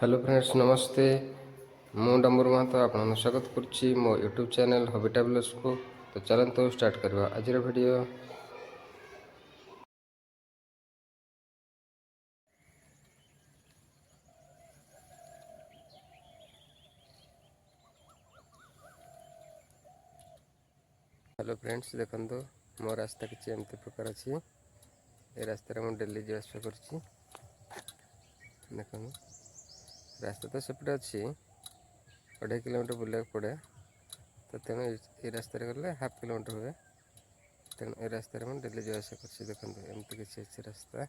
Hello friends नमस्ते मु डम्बर महतो आपन स्वागत करुच्ची मो यूट्यूब चैनल हॉबी ट्रैवलर्स को। तो चलते स्टार्ट करवा आज वीडियो। हेलो फ्रेंड्स देखो मो रास्ता किसी एमती प्रकार अच्छी ये रास्तार मुझे डेली जावास कर देख रास्ता तो सेपटे अच्छी 2.5 किलोमीटर बुलाक पड़े। तो तेणु ये रास्तार गले हाफ किलोमीटर हुए। तेणु ये रास्तार मुझे डेली जावास कर देखो एमती किसी अच्छी रास्ता।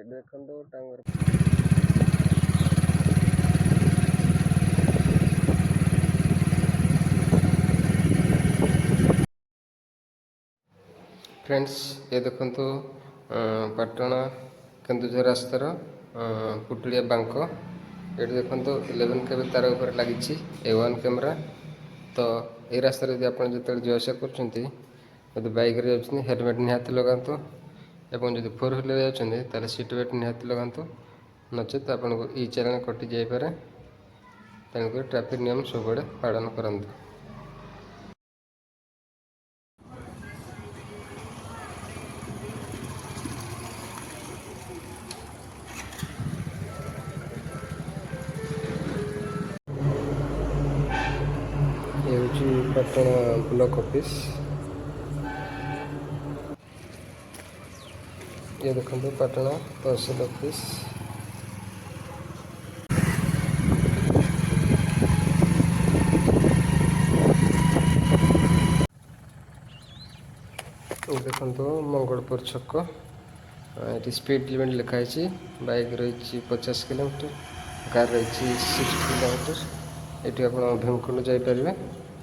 देखो टांगर फ्रेंड्स ये देखो पाटना केन्दुझर रास्तार पुटुलिया बांक ये देखो 11 केबी तार उपर लगी A1 कैमेरा। तो ये रास्तार यदि आप जो जावास कर बाइक जाऊँ हेलमेट निहाती लगातु एवं जब 4 व्हीलर जाते सीट बेल्ट निहाती लगातु नचेत आपको ई चालान कटि जापे। तेणुक ट्रैफिक नियम सब पालन करूँ। ये हूँ पाटना ब्लॉक ऑफिस। ये देखो पाटना तहसील ऑफिस। देखो मंगलपुर छक ये स्पीड लिमिट लिखाई बाइक रही 50 किलोमीटर कार रही 60 किलोमीटर। ये आप भीमकुंड जापर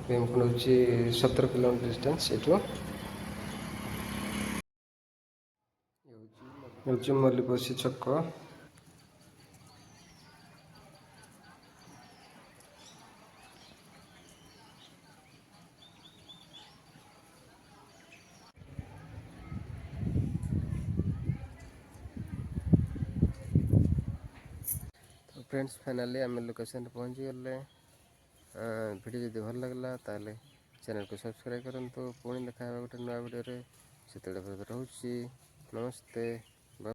भीमकुंड हूँ 17 किलोमीटर डिस्टेंस ये मल्लिपसी छक। तो फ्रेंड्स फाइनाली आम लोकेशन पहुँची गले। वीडियो जब भल लगला ताले चैनल को सब्सक्राइब करूँ। पुणी देखा गोटे नुआ वीडियो से रोचे नमस्ते।